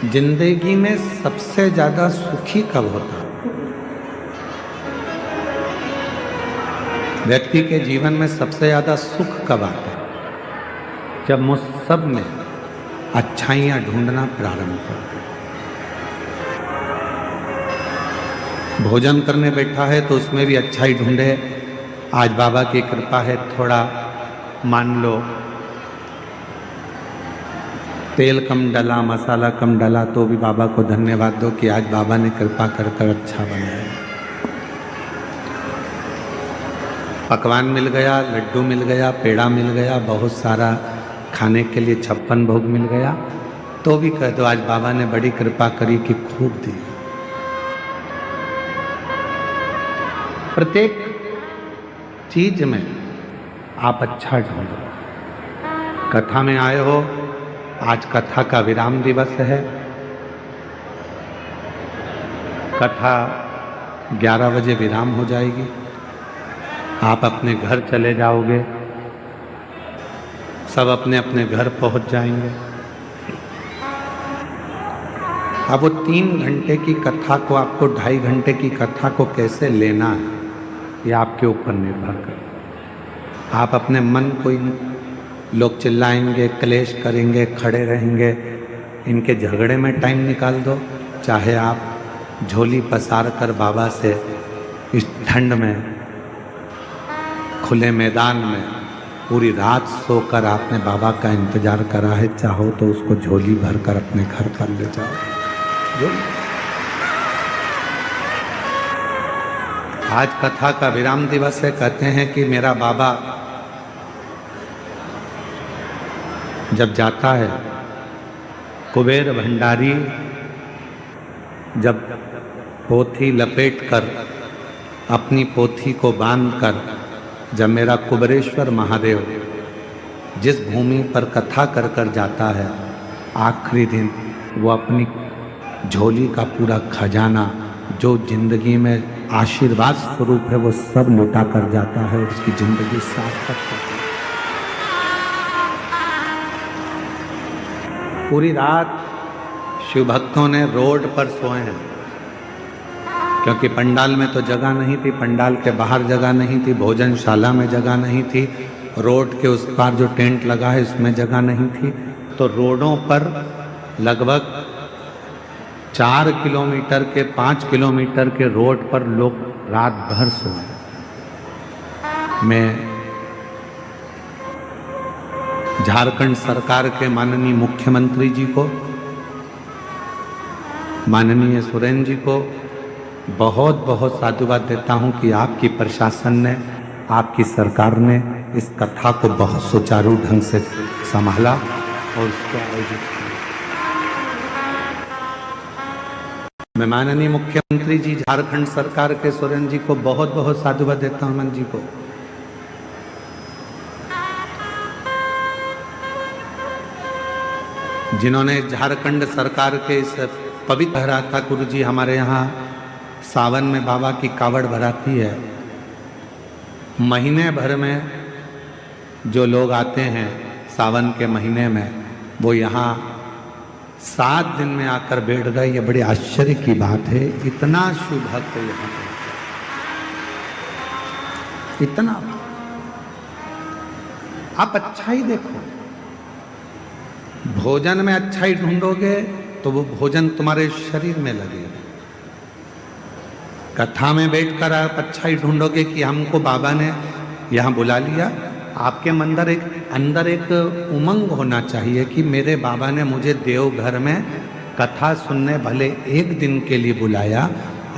जिंदगी में सबसे ज्यादा सुखी कब होता है? व्यक्ति के जीवन में सबसे ज्यादा सुख कब आता है? जब मुझ सब में अच्छाइयां ढूंढना प्रारंभ करते। भोजन करने बैठा है तो उसमें भी अच्छाई ढूंढे। आज बाबा की कृपा है, थोड़ा मान लो तेल कम डला, मसाला कम डला, तो भी बाबा को धन्यवाद दो कि आज बाबा ने कृपा कर कर अच्छा बनाया। पकवान मिल गया, लड्डू मिल गया, पेड़ा मिल गया, बहुत सारा खाने के लिए 56 भोग मिल गया, तो भी कह दो आज बाबा ने बड़ी कृपा करी कि खूब दी। प्रत्येक चीज में आप अच्छा ढूंढो। कथा में आए हो, आज कथा का विराम दिवस है। कथा 11 बजे विराम हो जाएगी, आप अपने घर चले जाओगे, सब अपने अपने घर पहुंच जाएंगे। अब वो 3 घंटे की कथा को, आपको 2.5 घंटे की कथा को कैसे लेना है, ये आपके ऊपर निर्भर करता। आप अपने मन को, लोग चिल्लाएंगे, क्लेश करेंगे, खड़े रहेंगे, इनके झगड़े में टाइम निकाल दो। चाहे आप झोली पसार कर बाबा से इस ठंड में खुले मैदान में पूरी रात सोकर आपने बाबा का इंतजार करा है, चाहो तो उसको झोली भर कर अपने घर पर ले जाओ। जो आज कथा का विराम दिवस है, कहते हैं कि मेरा बाबा जब जाता है, कुबेर भंडारी जब पोथी लपेटकर, अपनी पोथी को बांधकर, जब मेरा कुबेरेश्वर महादेव जिस भूमि पर कथा कर कर जाता है, आखिरी दिन वो अपनी झोली का पूरा खजाना जो जिंदगी में आशीर्वाद स्वरूप है वो सब लुटा कर जाता है, उसकी जिंदगी सार्थक है। पूरी रात शिव भक्तों ने रोड पर सोए हैं, क्योंकि पंडाल में तो जगह नहीं थी, पंडाल के बाहर जगह नहीं थी, भोजनशाला में जगह नहीं थी, रोड के उस पार जो टेंट लगा है उसमें जगह नहीं थी, तो रोडों पर लगभग 4 किलोमीटर के 5 किलोमीटर के रोड पर लोग रात भर सोए। मैं झारखंड सरकार के माननीय मुख्यमंत्री जी को, माननीय सोरेन जी को बहुत बहुत साधुवाद देता हूं कि आपकी प्रशासन ने, आपकी सरकार ने इस कथा को बहुत सुचारू ढंग से संभाला और उसको आयोजित किया। मैं माननीय मुख्यमंत्री जी झारखंड सरकार के सोरेन जी को बहुत बहुत साधुवाद देता हूं, मन जी को। जिन्होंने झारखंड सरकार के इस पवित्र भरा था, गुरु जी हमारे यहाँ सावन में बाबा की कावड़ भराती है, महीने भर में जो लोग आते हैं सावन के महीने में, वो यहाँ 7 दिन में आकर बैठ गए। ये बड़ी आश्चर्य की बात है, इतना शुभ भक्त यहाँ पे, इतना। आप अच्छा ही देखो, भोजन में अच्छाई ढूंढोगे तो वो भोजन तुम्हारे शरीर में लगेगा। कथा में बैठकर आप अच्छाई ढूंढोगे कि हमको बाबा ने यहाँ बुला लिया, आपके अंदर एक उमंग होना चाहिए कि मेरे बाबा ने मुझे देवघर में कथा सुनने भले 1 दिन के लिए बुलाया,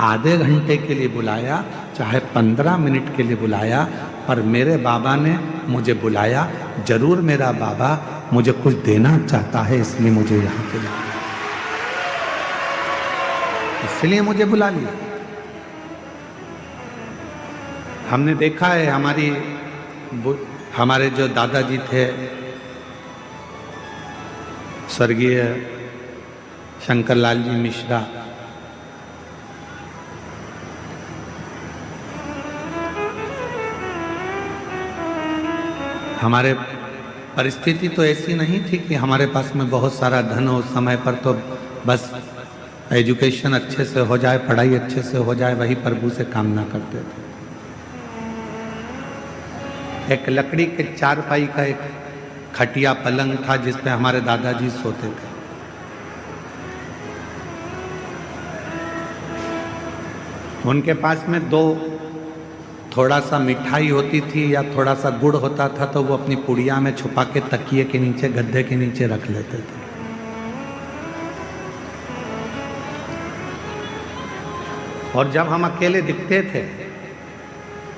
आधे घंटे के लिए बुलाया, चाहे 15 मिनट के लिए बुलाया, पर मेरे बाबा ने मुझे बुलाया। जरूर मेरा बाबा मुझे कुछ देना चाहता है, इसलिए मुझे यहाँ पे बुलाया, इसलिए मुझे बुला लिया। हमने देखा है, हमारे जो दादाजी थे स्वर्गीय शंकरलाल जी मिश्रा, हमारे परिस्थिति तो ऐसी नहीं थी कि हमारे पास में बहुत सारा धन हो, समय पर तो बस एजुकेशन अच्छे से हो जाए, पढ़ाई अच्छे से हो जाए, वही प्रभु से कामना करते थे। एक लकड़ी के चारपाई का एक खटिया पलंग था जिस पे हमारे दादाजी सोते थे। उनके पास में दो थोड़ा सा मिठाई होती थी या थोड़ा सा गुड़ होता था, तो वो अपनी पुड़िया में छुपा के तकिए के नीचे, गद्दे के नीचे रख लेते थे। और जब हम अकेले दिखते थे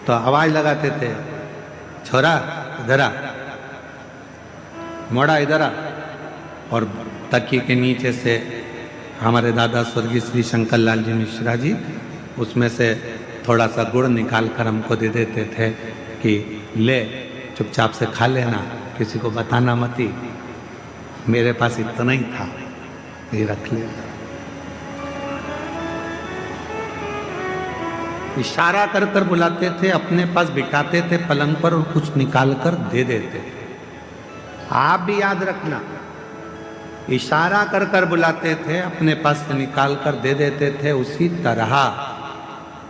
तो आवाज लगाते थे, छोरा इधर आ, मोड़ा इधर आ। और तकिए के नीचे से हमारे दादा स्वर्गीय श्री शंकर लाल जी मिश्रा जी उसमें से थोड़ा सा गुड़ निकाल कर हमको दे देते थे कि ले चुपचाप से खा लेना, किसी को बताना मत ही। मेरे पास इतना ही था, ये रख लेना। इशारा कर कर बुलाते थे, अपने पास बिठाते थे पलंग पर और कुछ निकाल कर दे देते थे। आप भी याद रखना, इशारा कर कर बुलाते थे, अपने पास से निकाल कर दे देते थे। उसी तरह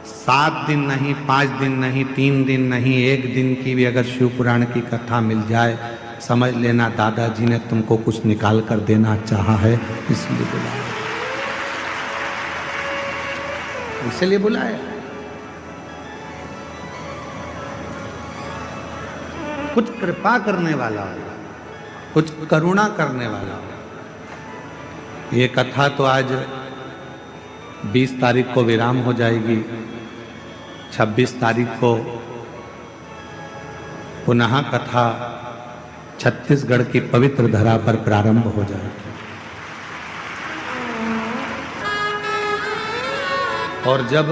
7 दिन नहीं, 5 दिन नहीं, 3 दिन नहीं, 1 दिन की भी अगर शिव पुराण की कथा मिल जाए, समझ लेना दादाजी ने तुमको कुछ निकाल कर देना चाहा है, इसलिए बुलाया, इसलिए बुलाया। कुछ कृपा करने वाला होगा, कुछ करुणा करने वाला होगा। ये कथा तो आज 20 तारीख को विराम हो जाएगी, 26 तारीख को पुनः कथा छत्तीसगढ़ की पवित्र धरा पर प्रारंभ हो जाएगी। और जब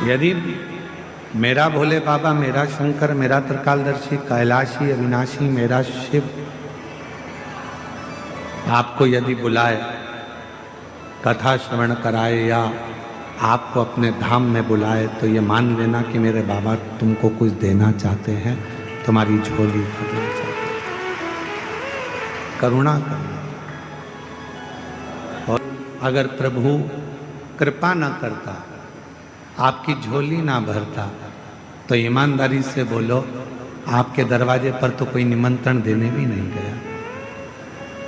यदि मेरा भोले बाबा, मेरा शंकर, मेरा त्रिकालदर्शी, कैलाशी, अविनाशी, मेरा शिव आपको यदि बुलाए, कथा श्रवण कराए या आपको अपने धाम में बुलाए, तो ये मान लेना कि मेरे बाबा तुमको कुछ देना चाहते हैं, तुम्हारी झोली भरना चाहते हैं, करुणा करना। और अगर प्रभु कृपा न करता, आपकी झोली ना भरता, तो ईमानदारी से बोलो, आपके दरवाजे पर तो कोई निमंत्रण देने भी नहीं गया।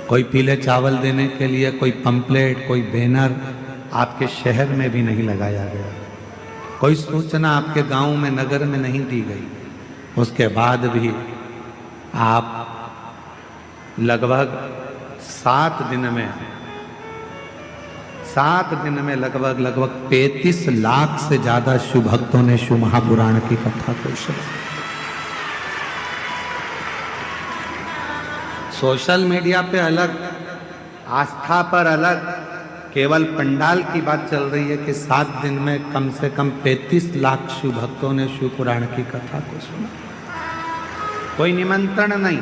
कोई पीले चावल देने के लिए कोई पंपलेट, कोई बैनर आपके शहर में भी नहीं लगाया गया। कोई सूचना आपके गांव में, नगर में नहीं दी गई। उसके बाद भी आप लगभग 7 दिन में लगभग 35 लाख से ज्यादा शिव भक्तों ने शिव महापुराण की कथा को सुना। सोशल मीडिया पे अलग, आस्था पर अलग, केवल पंडाल की बात चल रही है कि 7 दिन में कम से कम 35 लाख शिव भक्तों ने शिव पुराण की कथा को सुना। कोई निमंत्रण नहीं,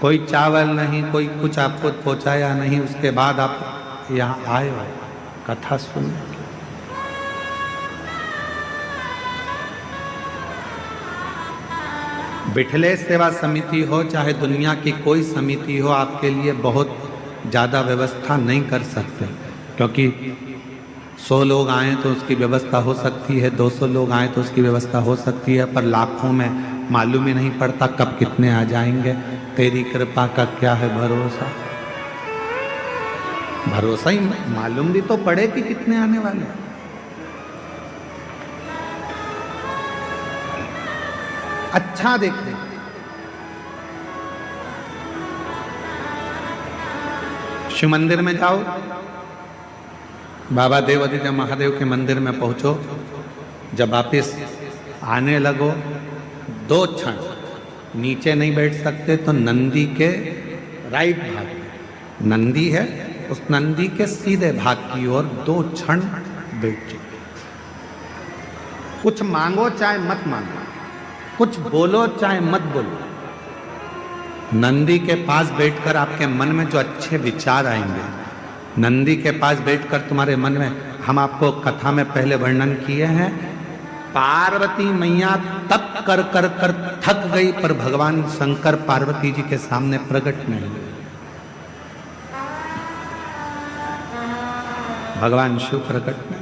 कोई चावल नहीं, कोई कुछ आपको पहुंचाया नहीं, उसके बाद आप यहाँ आए हो कथा सुनने। बिठले सेवा समिति हो, चाहे दुनिया की कोई समिति हो, आपके लिए बहुत ज़्यादा व्यवस्था नहीं कर सकते, क्योंकि 100 लोग आए तो उसकी व्यवस्था हो सकती है, 200 लोग आए तो उसकी व्यवस्था हो सकती है, पर लाखों में मालूम ही नहीं पड़ता कब कितने आ जाएंगे। तेरी कृपा का क्या है भरोसा, भरोसा ही मालूम भी तो पड़े कि कितने आने वाले। अच्छा देखते, शिव मंदिर में जाओ, बाबा देवादिदेव महादेव के मंदिर में पहुंचो, जब वापिस आने लगो 2 क्षण नीचे नहीं बैठ सकते तो नंदी के राइट भाग में नंदी है, उस नंदी के सीधे भाग की ओर 2 क्षण बैठ जाओ। कुछ मांगो चाहे मत मांगो, कुछ बोलो चाहे मत बोलो, नंदी के पास बैठकर आपके मन में जो अच्छे विचार आएंगे, नंदी के पास बैठकर तुम्हारे मन में, हम आपको कथा में पहले वर्णन किए हैं पार्वती मैया तप कर कर कर थक गई, पर भगवान शंकर पार्वती जी के सामने प्रकट नहीं हुए। भगवान शिव प्रकट नहीं।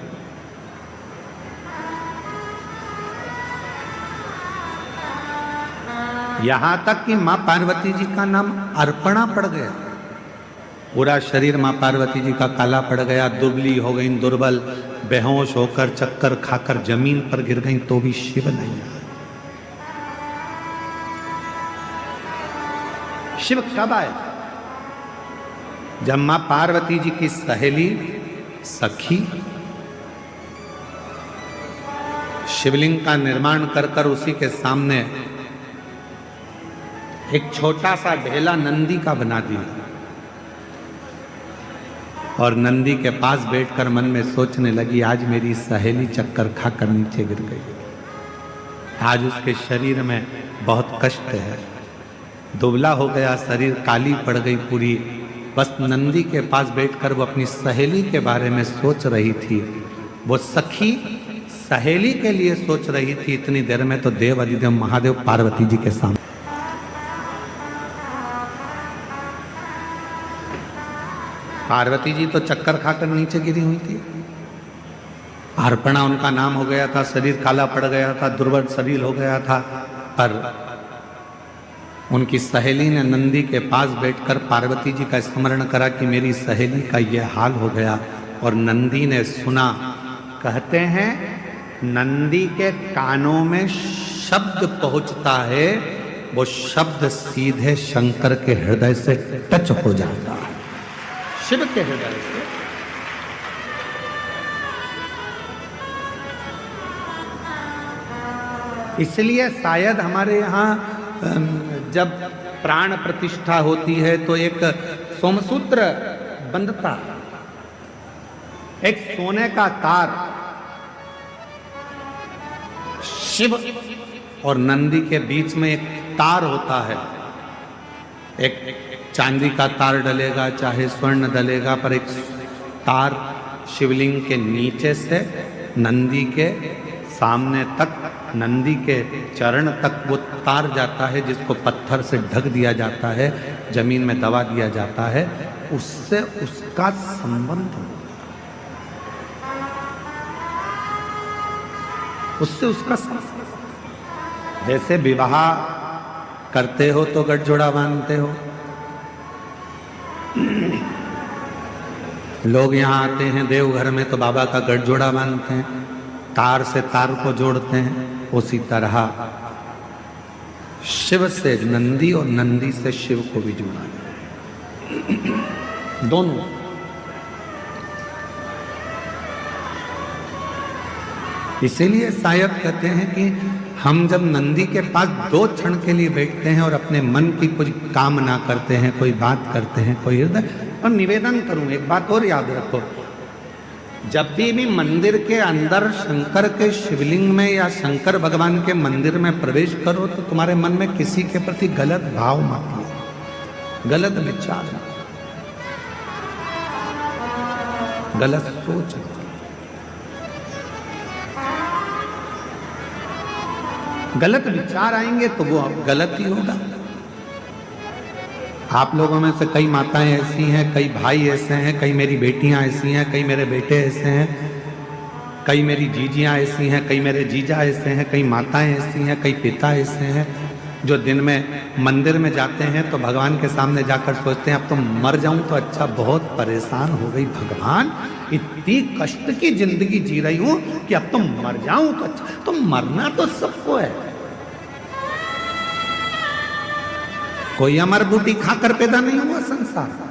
यहां तक कि मां पार्वती जी का नाम अर्पणा पड़ गया। पूरा शरीर मां पार्वती जी का काला पड़ गया, दुबली हो गई, दुर्बल, बेहोश होकर चक्कर खाकर जमीन पर गिर गई, तो भी शिव नहीं आया। शिव कब आए? जब मां पार्वती जी की सहेली सखी शिवलिंग का निर्माण कर कर उसी के सामने एक छोटा सा ढेला नंदी का बना दिया और नंदी के पास बैठकर मन में सोचने लगी, आज मेरी सहेली चक्कर खाकर नीचे गिर गई, आज उसके शरीर में बहुत कष्ट है, दुबला हो गया शरीर, काली पड़ गई पूरी। बस नंदी के पास बैठकर वो अपनी सहेली के बारे में सोच रही थी। वो सखी सहेली के लिए सोच रही थी। इतनी देर में तो देव अधिदेव महादेव पार्वती जी के सामने। पार्वती जी तो चक्कर खाकर नीचे गिरी हुई थी। अर्पणा उनका नाम हो गया था, शरीर काला पड़ गया था, दुर्बल शरीर हो गया था, पर उनकी सहेली ने नंदी के पास बैठकर पार्वती जी का स्मरण करा कि मेरी सहेली का यह हाल हो गया। और नंदी ने सुना, कहते हैं नंदी के कानों में शब्द पहुंचता है, वो शब्द सीधे शंकर के हृदय से टच हो जाता है, शिव के हृदय से। इसलिए शायद हमारे यहाँ जब प्राण प्रतिष्ठा होती है तो एक सोमसूत्र बंधता, एक सोने का तार शिव और नंदी के बीच में एक तार होता है। एक चांदी का तार डलेगा, चाहे स्वर्ण डलेगा, पर एक तार शिवलिंग के नीचे से नंदी के सामने तक, नंदी के चरण तक वो तार जाता है, जिसको पत्थर से ढक दिया जाता है, जमीन में दबा दिया जाता है, उससे उसका संबंध हो, उससे उसका संबंध। जैसे विवाह करते हो तो गठजोड़ा बांधते हो। लोग यहाँ आते हैं देवघर में तो बाबा का गठजोड़ा बांधते हैं, तार से तार को जोड़ते हैं। उसी तरह शिव से नंदी और नंदी से शिव को भी जोड़ा दोनों। इसीलिए शायद कहते हैं कि हम जब नंदी के पास 2 क्षण के लिए बैठते हैं और अपने मन की कुछ कामना करते हैं, कोई बात करते हैं, कोई हृदय। और निवेदन करूं, एक बात और याद रखो, जब भी मंदिर के अंदर शंकर के शिवलिंग में या शंकर भगवान के मंदिर में प्रवेश करो तो तुम्हारे मन में किसी के प्रति गलत भाव मत लो, गलत विचार, गलत सोच। गलत विचार आएंगे तो वो गलत ही होगा। आप लोगों में से कई माताएं ऐसी हैं, कई भाई ऐसे हैं, कई मेरी बेटियां ऐसी हैं, कई मेरे बेटे ऐसे हैं, कई मेरी जीजियां ऐसी हैं, कई मेरे जीजा ऐसे हैं, कई माताएं ऐसी हैं, कई पिता ऐसे हैं, जो दिन में मंदिर में जाते हैं तो भगवान के सामने जाकर सोचते हैं अब तो मर जाऊं तो अच्छा, बहुत परेशान हो गई भगवान, इतनी कष्ट की जिंदगी जी रही हूं कि अब तो मर जाऊं तो अच्छा। तो मरना तो सबको है, कोई अमर बूटी खाकर पैदा नहीं हुआ संसार।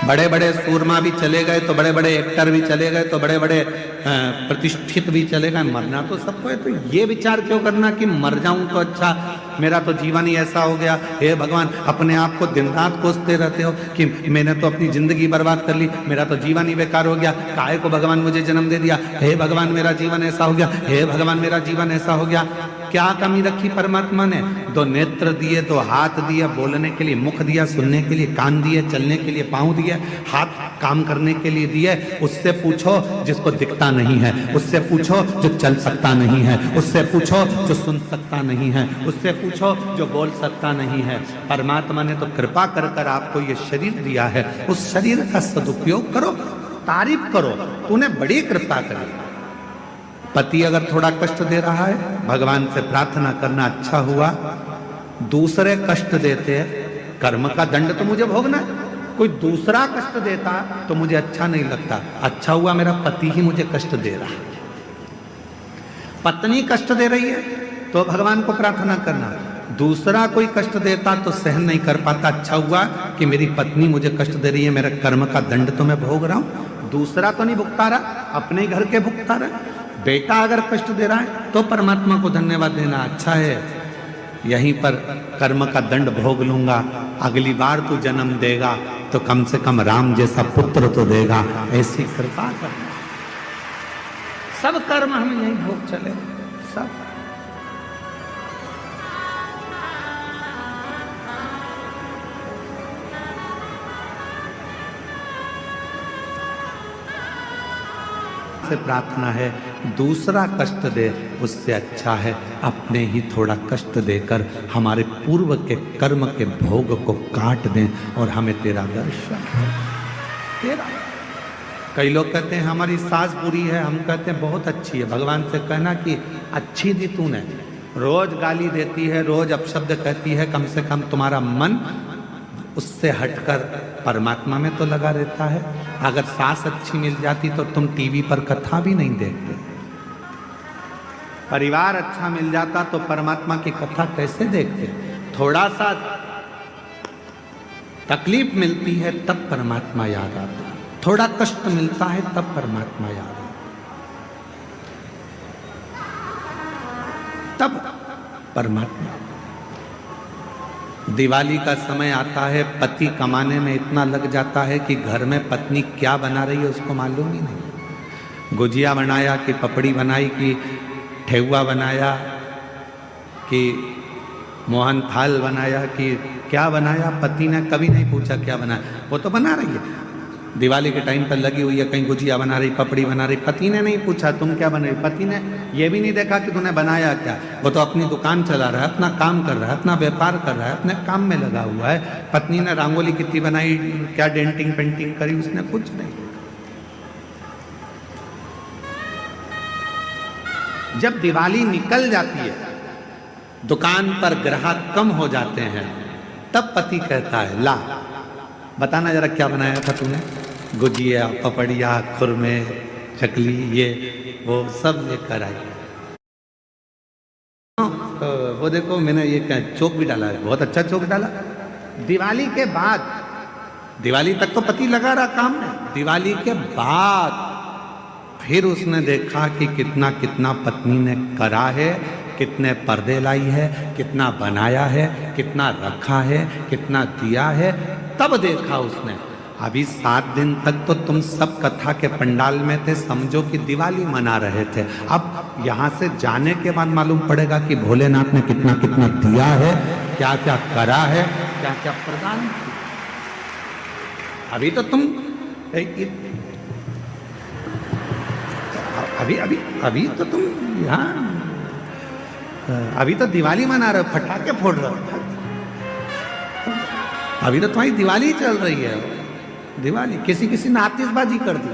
बड़े बड़े सूरमा भी चले गए तो बड़े बड़े एक्टर भी चले गए तो बड़े बड़े प्रतिष्ठित भी चले गए, मरना तो सबको है। तो ये विचार क्यों करना कि मर जाऊं तो अच्छा, मेरा तो जीवन ही ऐसा हो गया। हे भगवान, अपने आप को दिन रात कोसते रहते हो कि मैंने तो अपनी जिंदगी बर्बाद कर ली, मेरा तो जीवन ही बेकार हो गया, काहे को भगवान मुझे जन्म दे दिया, हे भगवान मेरा जीवन ऐसा हो गया, हे भगवान मेरा जीवन ऐसा हो गया। क्या कमी रखी परमात्मा ने? 2 नेत्र दिए, 2 हाथ दिए बोलने के लिए, मुख दिया सुनने के लिए, कान दिए चलने के लिए, पांव दिए, हाथ काम करने के लिए दिए। उससे पूछो जिसको दिखता नहीं है, उससे पूछो जो चल सकता नहीं है, उससे पूछो जो सुन सकता नहीं है, उससे पूछो जो बोल सकता नहीं है। परमात्मा ने तो कृपा कर कर आपको ये शरीर दिया है, उस शरीर का सदुपयोग करो, तारीफ करो, तूने बड़ी कृपा करी। पति अगर थोड़ा कष्ट दे रहा है, भगवान से प्रार्थना करना, अच्छा हुआ दूसरे कष्ट देते हैं, कर्म का दंड तो मुझे भोगना है। कोई दूसरा कष्ट देता तो मुझे अच्छा नहीं लगता, अच्छा हुआ मेरा पति ही मुझे कष्ट दे रहा है। पत्नी कष्ट दे रही है तो भगवान को प्रार्थना करना, दूसरा कोई कष्ट देता तो सहन नहीं कर पाता, अच्छा हुआ कि मेरी पत्नी मुझे कष्ट दे रही है, मेरा कर्म का दंड तो मैं भोग रहा हूं, दूसरा तो नहीं भुगता रहा, अपने घर के भुगता रहा। बेटा अगर कष्ट दे रहा है तो परमात्मा को धन्यवाद देना, अच्छा है यहीं पर कर्म का दंड भोग लूंगा, अगली बार तू जन्म देगा तो कम से कम राम जैसा पुत्र तो देगा, ऐसी कृपा करना। सब कर्म हम यहीं भोग चले, सब। से प्रार्थना है दूसरा कष्ट दे उससे अच्छा है अपने ही थोड़ा कष्ट देकर हमारे पूर्व के कर्म के भोग को काट दें और हमें तेरा दर्शन हो। तेरा कई लोग कहते हैं हमारी सास बुरी है, हम कहते हैं बहुत अच्छी है। भगवान से कहना कि अच्छी दी तूने, रोज गाली देती है, रोज अपशब्द कहती है, कम से कम तुम्हारा मन उससे हटकर परमात्मा में तो लगा रहता है। अगर सास अच्छी मिल जाती तो तुम टीवी पर कथा भी नहीं देखते, परिवार अच्छा मिल जाता तो परमात्मा की कथा कैसे देखते। थोड़ा सा तकलीफ मिलती है तब परमात्मा याद आता है, थोड़ा कष्ट मिलता है तब परमात्मा याद आता है, तब परमात्मा। दिवाली का समय आता है, पति कमाने में इतना लग जाता है कि घर में पत्नी क्या बना रही है उसको मालूम ही नहीं। गुजिया बनाया कि पपड़ी बनाई कि ठेहुआ बनाया कि मोहन थाल बनाया कि क्या बनाया, पति ने कभी नहीं पूछा क्या बनाया, वो तो बना रही है। दिवाली के टाइम पर लगी हुई है, कहीं गुजिया बना रही, पपड़ी बना रही, पति ने नहीं पूछा तुम क्या बना रही, पति ने ये भी नहीं देखा कि तूने बनाया क्या। वो तो अपनी दुकान चला रहा है, अपना काम कर रहा है, अपना व्यापार कर रहा है, अपने काम में लगा हुआ है। पत्नी ने रंगोली कितनी बनाई, क्या डेंटिंग पेंटिंग करी, उसने कुछ नहीं। जब दिवाली निकल जाती है, दुकान पर ग्राहक कम हो जाते हैं, तब पति कहता है ला बताना जरा क्या बनाया था तूने, गुजिया पपड़िया खुरमे चकली ये वो सब लेकर आई। वो देखो मैंने ये चौक भी डाला है, बहुत अच्छा चौक डाला। दिवाली के बाद, दिवाली तक तो पति लगा रहा काम में, दिवाली के बाद फिर उसने देखा कि कितना कितना पत्नी ने करा है, कितने पर्दे लाई है, कितना बनाया है, कितना रखा है, कितना दिया है। तब देखा उसने अभी 7 दिन तक तो तुम सब कथा के पंडाल में थे, समझो कि दिवाली मना रहे थे। अब यहाँ से जाने के बाद मालूम पड़ेगा कि भोलेनाथ ने कितना कितना दिया है, क्या क्या करा है, क्या क्या प्रदान किया। अभी तो तुम अभी अभी अभी तो तुम यहाँ अभी तो दिवाली मना रहे हो, फटाके फोड़ रहे हो, अभी तो तुम्हारी दिवाली चल रही है। दिवाली किसी किसी ने आतिशबाजी कर दी,